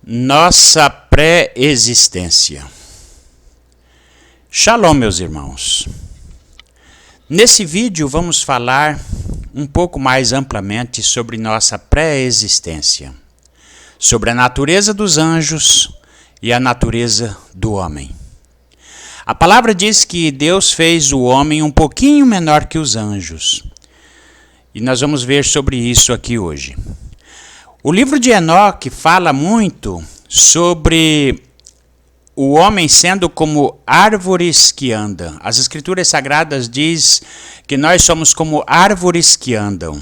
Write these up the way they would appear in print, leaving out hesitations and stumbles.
Nossa pré-existência. Shalom, meus irmãos. Nesse vídeo vamos falar um pouco mais amplamente sobre nossa pré-existência, sobre a natureza dos anjos e a natureza do homem. A palavra diz que Deus fez o homem um pouquinho menor que os anjos. E nós vamos ver sobre isso aqui hoje. O livro de Enoque fala muito sobre o homem sendo como árvores que andam. As Escrituras Sagradas diz que nós somos como árvores que andam.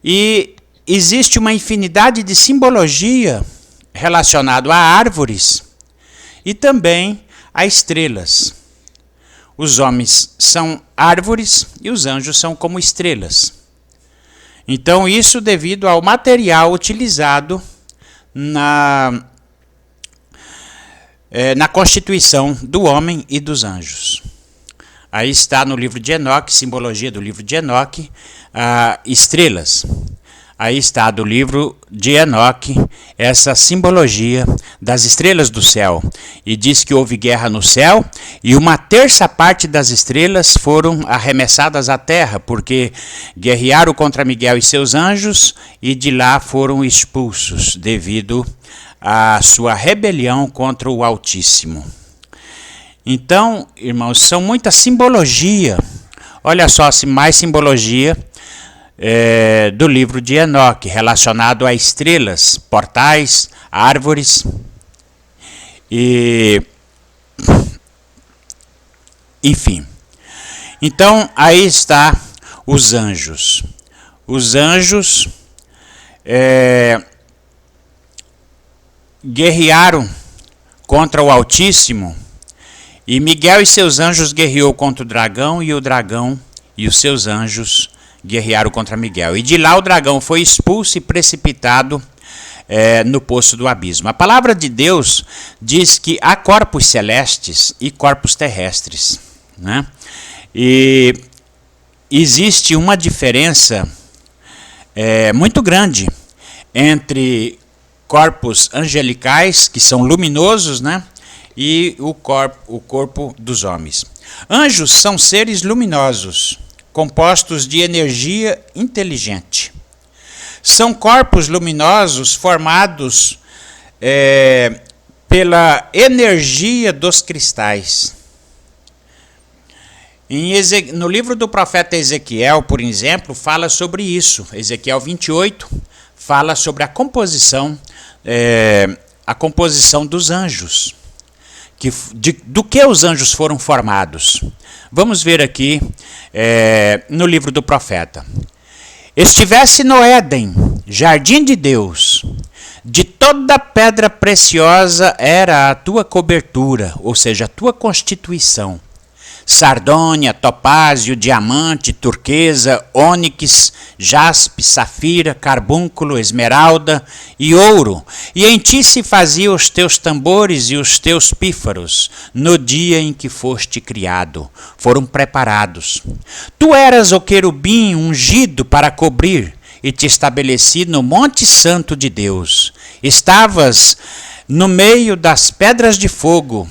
E existe uma infinidade de simbologia relacionada a árvores e também a estrelas. Os homens são árvores e os anjos são como estrelas. Então, isso devido ao material utilizado na constituição do homem e dos anjos. Aí está no livro de Enoque, simbologia do livro de Enoque, estrelas. Aí está do livro de Enoque essa simbologia das estrelas do céu. E diz que houve guerra no céu e uma terça parte das estrelas foram arremessadas à terra, porque guerrearam contra Miguel e seus anjos e de lá foram expulsos devido à sua rebelião contra o Altíssimo. Então, irmãos, são muita simbologia. Olha só, mais simbologia do livro de Enoque, relacionado a estrelas, portais, árvores e enfim. Então aí está os anjos. Os anjos guerrearam contra o Altíssimo e Miguel e seus anjos guerreou contra o dragão e o dragão e os seus anjos guerrearam contra Miguel. E de lá o dragão foi expulso e precipitado no poço do abismo. A palavra de Deus diz que há corpos celestes e corpos terrestres, né? E existe uma diferença muito grande entre corpos angelicais, que são luminosos, né? E o corpo dos homens. Anjos são seres luminosos, compostos de energia inteligente. São corpos luminosos formados pela energia dos cristais. No livro do profeta Ezequiel, por exemplo, fala sobre isso. Ezequiel 28 fala sobre a composição dos anjos. Do que os anjos foram formados. Vamos ver aqui no livro do profeta. Estivesse no Éden, jardim de Deus, de toda pedra preciosa era a tua cobertura, ou seja, a tua constituição. Sardônia, topázio, diamante, turquesa, ônix, jaspe, safira, carbúnculo, esmeralda e ouro. E em ti se faziam os teus tambores e os teus pífaros, no dia em que foste criado. Foram preparados. Tu eras o querubim ungido para cobrir, e te estabeleci no monte santo de Deus. Estavas no meio das pedras de fogo,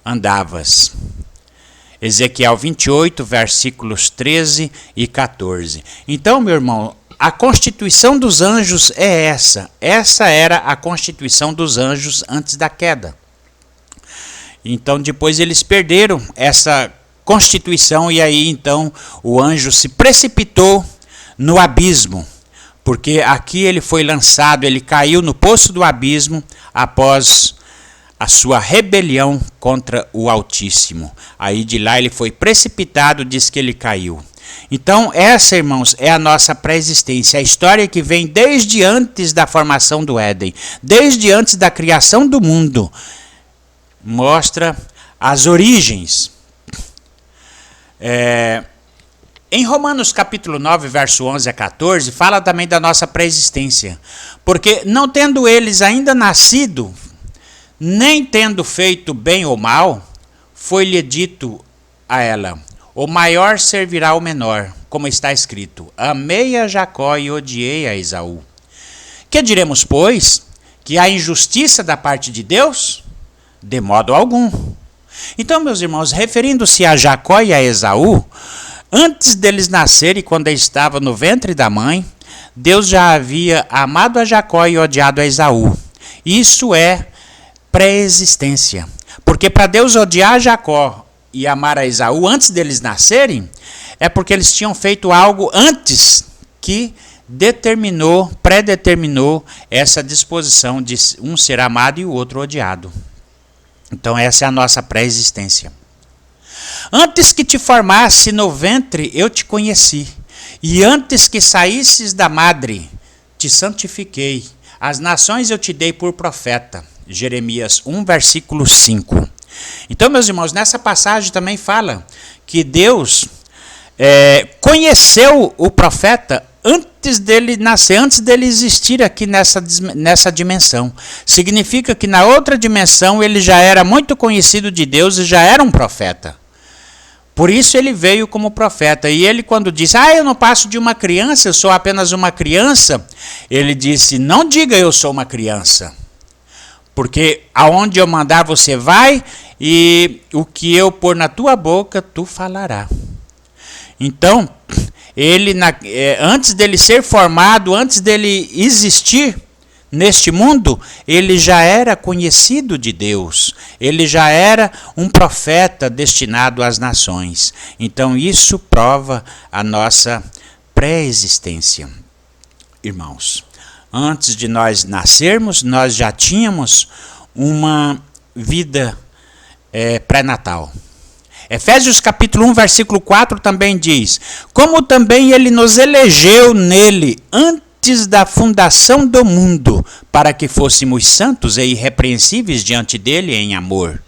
andavas. Ezequiel 28, versículos 13 e 14. Então, meu irmão, a constituição dos anjos é essa. Essa era a constituição dos anjos antes da queda. Então, depois eles perderam essa constituição e aí, então, o anjo se precipitou no abismo. Porque aqui ele foi lançado, ele caiu no poço do abismo após a sua rebelião contra o Altíssimo. Aí de lá ele foi precipitado, diz que ele caiu. Então essa, irmãos, é a nossa pré-existência, a história que vem desde antes da formação do Éden, desde antes da criação do mundo. Mostra as origens. Em Romanos capítulo 9, verso 11 a 14, fala também da nossa pré-existência. Porque não tendo eles ainda nascido, nem tendo feito bem ou mal, foi-lhe dito a ela: o maior servirá ao menor, como está escrito: amei a Jacó e odiei a Esaú. Que diremos, pois? que há injustiça da parte de Deus? De modo algum. Então, meus irmãos, referindo-se a Jacó e a Esaú, antes deles nascerem, quando ele estava no ventre da mãe, Deus já havia amado a Jacó e odiado a Esaú. Isso é pré-existência. Porque para Deus odiar Jacó e amar a Esaú antes deles nascerem, é porque eles tinham feito algo antes que predeterminou essa disposição de um ser amado e o outro odiado. Então essa é a nossa pré-existência. Antes que te formasse no ventre, eu te conheci. E antes que saísses da madre, te santifiquei. As nações eu te dei por profeta. Jeremias 1, versículo 5. Então, meus irmãos, nessa passagem também fala que Deus conheceu o profeta antes dele nascer, antes dele existir aqui nessa dimensão. Significa que na outra dimensão ele já era muito conhecido de Deus e já era um profeta. Por isso ele veio como profeta. E ele, quando disse, eu não passo de uma criança, eu sou apenas uma criança, ele disse, não diga eu sou uma criança. Porque aonde eu mandar você vai, e o que eu pôr na tua boca, tu falará. Então, ele, antes dele ser formado, antes dele existir neste mundo, ele já era conhecido de Deus. Ele já era um profeta destinado às nações. Então, isso prova a nossa pré-existência. Irmãos, antes de nós nascermos, nós já tínhamos uma vida pré-natal. Efésios capítulo 1, versículo 4 também diz, como também ele nos elegeu nele antes da fundação do mundo, para que fôssemos santos e irrepreensíveis diante dele em amor.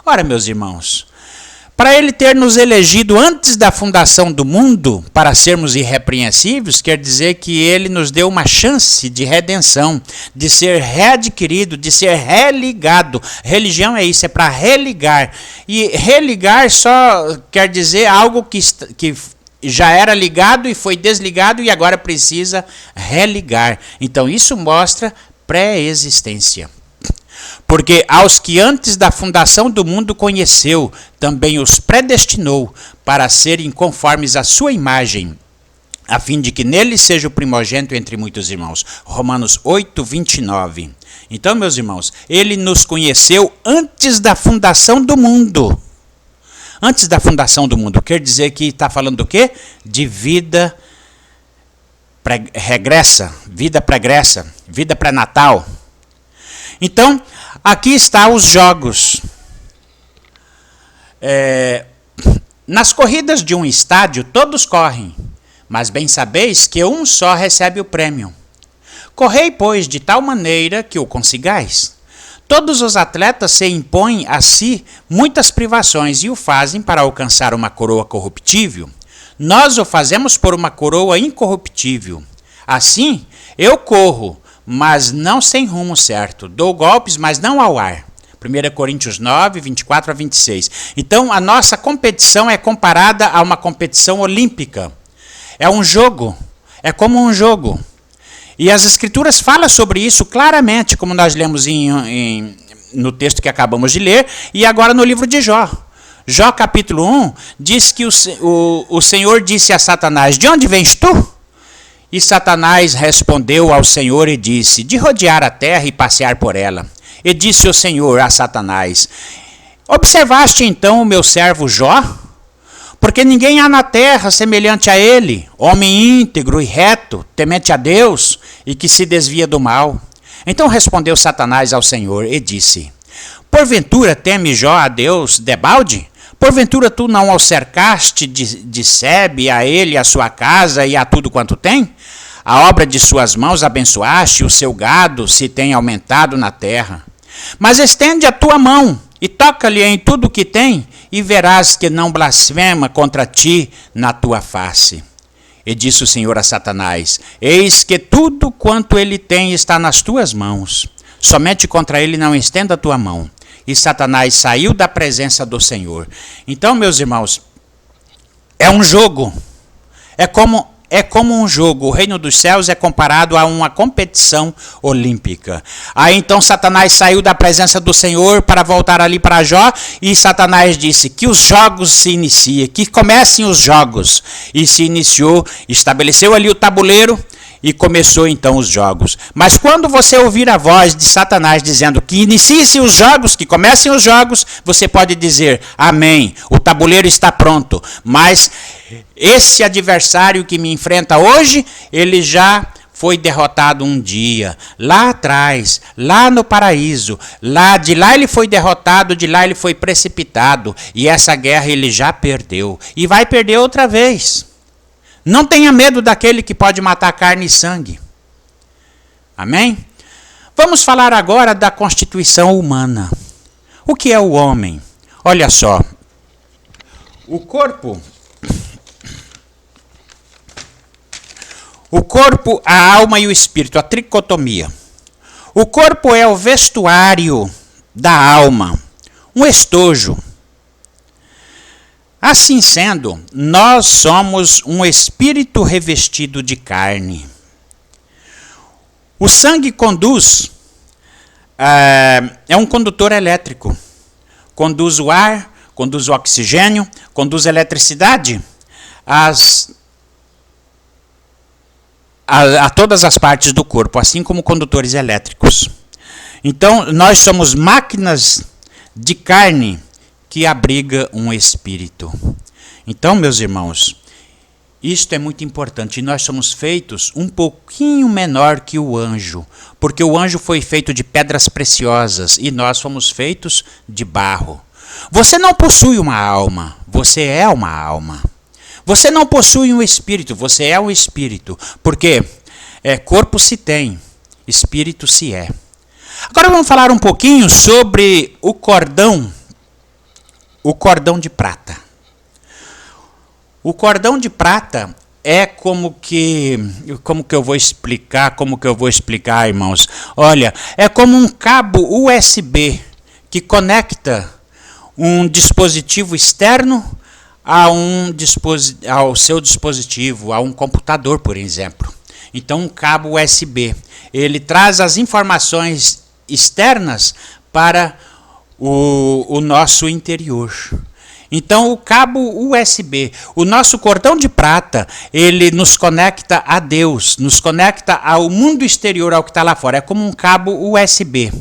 Ora, meus irmãos, para ele ter nos elegido antes da fundação do mundo, para sermos irrepreensíveis, quer dizer que ele nos deu uma chance de redenção, de ser readquirido, de ser religado. Religião é isso, é para religar. E religar só quer dizer algo que já era ligado e foi desligado e agora precisa religar. Então isso mostra pré-existência. Porque aos que antes da fundação do mundo conheceu, também os predestinou para serem conformes à sua imagem, a fim de que nele seja o primogênito entre muitos irmãos. Romanos 8, 29. Então, meus irmãos, ele nos conheceu antes da fundação do mundo. Antes da fundação do mundo. Quer dizer que está falando do quê? De vida regressa, vida pregressa, vida pré-natal. Então, aqui estão os jogos. Nas corridas de um estádio, todos correm, mas bem sabeis que um só recebe o prêmio. Correi, pois, de tal maneira que o consigais. Todos os atletas se impõem a si muitas privações e o fazem para alcançar uma coroa corruptível. Nós o fazemos por uma coroa incorruptível. Assim, eu corro, mas não sem rumo certo. Dou golpes, mas não ao ar. 1 Coríntios 9, 24 a 26. Então, a nossa competição é comparada a uma competição olímpica. É um jogo. É como um jogo. E as Escrituras falam sobre isso claramente, como nós lemos no texto que acabamos de ler, e agora no livro de Jó. Jó, capítulo 1, diz que o Senhor disse a Satanás, de onde vens tu? E Satanás respondeu ao Senhor e disse, de rodear a terra e passear por ela. E disse o Senhor a Satanás, observaste então o meu servo Jó? Porque ninguém há na terra semelhante a ele, homem íntegro e reto, temente a Deus e que se desvia do mal. Então respondeu Satanás ao Senhor e disse, porventura teme Jó a Deus debalde? Porventura tu não o cercaste de sebe a ele, a sua casa e a tudo quanto tem? A obra de suas mãos abençoaste, o seu gado se tem aumentado na terra. Mas estende a tua mão e toca-lhe em tudo o que tem, e verás que não blasfema contra ti na tua face. E disse o Senhor a Satanás, eis que tudo quanto ele tem está nas tuas mãos. Somente contra ele não estenda a tua mão. E Satanás saiu da presença do Senhor. Então, meus irmãos, é um jogo. É como é como um jogo, o reino dos céus é comparado a uma competição olímpica. Aí então Satanás saiu da presença do Senhor para voltar ali para Jó, e Satanás disse que os jogos se iniciem, que comecem os jogos. E se iniciou, estabeleceu ali o tabuleiro, e começou então os jogos. Mas quando você ouvir a voz de Satanás dizendo que inicie-se os jogos, que comecem os jogos, você pode dizer, amém, o tabuleiro está pronto. Mas esse adversário que me enfrenta hoje, ele já foi derrotado um dia, lá atrás, lá no paraíso. De lá ele foi derrotado, de lá ele foi precipitado. E essa guerra ele já perdeu. E vai perder outra vez. Não tenha medo daquele que pode matar carne e sangue. Amém? Vamos falar agora da constituição humana. O que é o homem? Olha só. O corpo, a alma e o espírito, a tricotomia. O corpo é o vestuário da alma, um estojo. Assim sendo, nós somos um espírito revestido de carne. O sangue conduz, é um condutor elétrico. Conduz o ar, conduz o oxigênio, conduz a eletricidade a todas as partes do corpo, assim como condutores elétricos. Então, nós somos máquinas de carne que abriga um espírito. Então, meus irmãos, isto é muito importante. Nós somos feitos um pouquinho menor que o anjo, porque o anjo foi feito de pedras preciosas e nós fomos feitos de barro. Você não possui uma alma, você é uma alma. Você não possui um espírito, você é um espírito, porque corpo se tem, espírito se é. Agora vamos falar um pouquinho sobre o cordão de prata. O cordão de prata é como que eu vou explicar, irmãos? Olha, é como um cabo USB que conecta um dispositivo externo ao seu dispositivo, a um computador, por exemplo. Então, um cabo USB, ele traz as informações externas para o nosso interior. Então, o cabo USB, o nosso cordão de prata, ele nos conecta a Deus, nos conecta ao mundo exterior, ao que está lá fora. É como um cabo USB.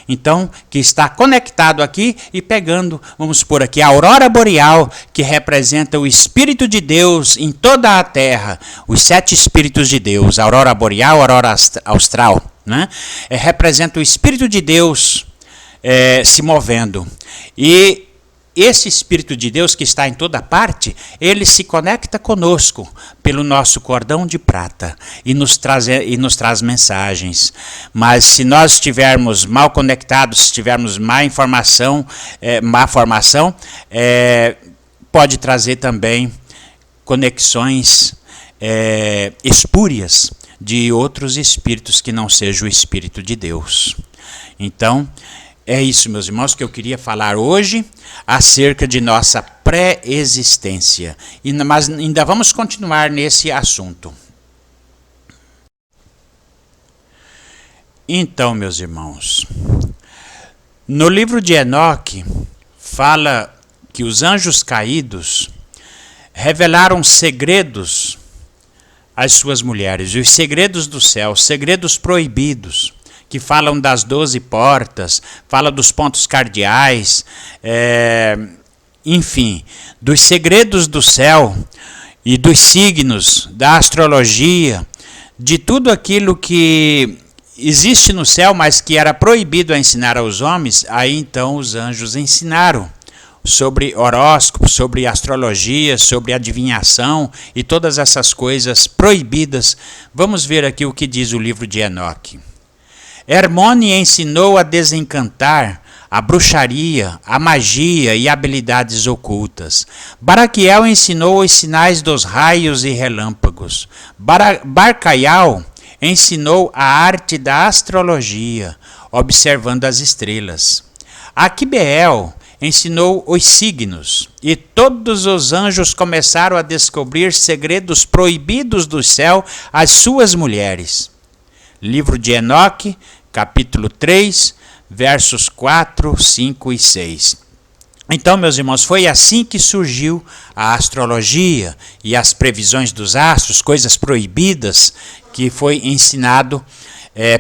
Então, que está conectado aqui e pegando, vamos supor aqui, a aurora boreal, que representa o Espírito de Deus em toda a terra, os 7 Espíritos de Deus, a aurora boreal, a aurora austral, né? Representa o Espírito de Deus se movendo. E esse Espírito de Deus que está em toda parte, ele se conecta conosco pelo nosso cordão de prata e nos traz mensagens. Mas se nós estivermos mal conectados, se tivermos má formação, pode trazer também conexões espúrias de outros espíritos que não seja o Espírito de Deus. Então, é isso, meus irmãos, que eu queria falar hoje acerca de nossa pré-existência. Mas ainda vamos continuar nesse assunto. Então, meus irmãos, no livro de Enoque, fala que os anjos caídos revelaram segredos às suas mulheres, os segredos do céu, segredos proibidos, que falam das 12 portas, fala dos pontos cardeais, enfim, dos segredos do céu e dos signos, da astrologia, de tudo aquilo que existe no céu, mas que era proibido a ensinar aos homens. Aí então os anjos ensinaram sobre horóscopo, sobre astrologia, sobre adivinhação e todas essas coisas proibidas. Vamos ver aqui o que diz o livro de Enoque. Hermone ensinou a desencantar, a bruxaria, a magia e habilidades ocultas. Baraquiel ensinou os sinais dos raios e relâmpagos. Barcaial ensinou a arte da astrologia, observando as estrelas. Aquibeel ensinou os signos, e todos os anjos começaram a descobrir segredos proibidos do céu às suas mulheres. Livro de Enoque, capítulo 3, versos 4, 5 e 6. Então, meus irmãos, foi assim que surgiu a astrologia e as previsões dos astros, coisas proibidas que foi ensinado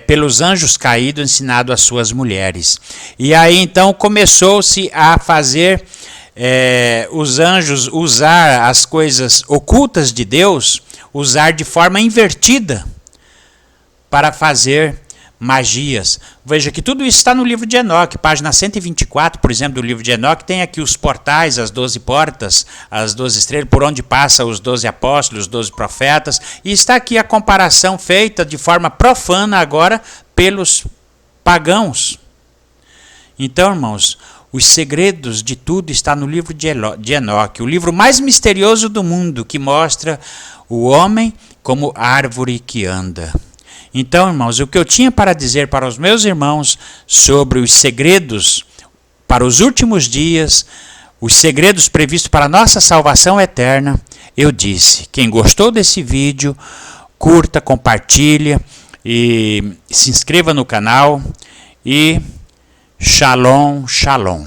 pelos anjos caídos, ensinado às suas mulheres. E aí então começou-se a fazer os anjos usar as coisas ocultas de Deus, usar de forma invertida para fazer magias. Veja que tudo isso está no livro de Enoque, página 124, por exemplo, do livro de Enoque, tem aqui os portais, as 12 portas, as 12 estrelas, por onde passam os 12 apóstolos, os 12 profetas, e está aqui a comparação feita de forma profana agora pelos pagãos. Então, irmãos, os segredos de tudo está no livro de Enoque, o livro mais misterioso do mundo, que mostra o homem como árvore que anda. Então, irmãos, o que eu tinha para dizer para os meus irmãos sobre os segredos para os últimos dias, os segredos previstos para a nossa salvação eterna, eu disse. Quem gostou desse vídeo, curta, compartilha e se inscreva no canal. E Shalom, Shalom.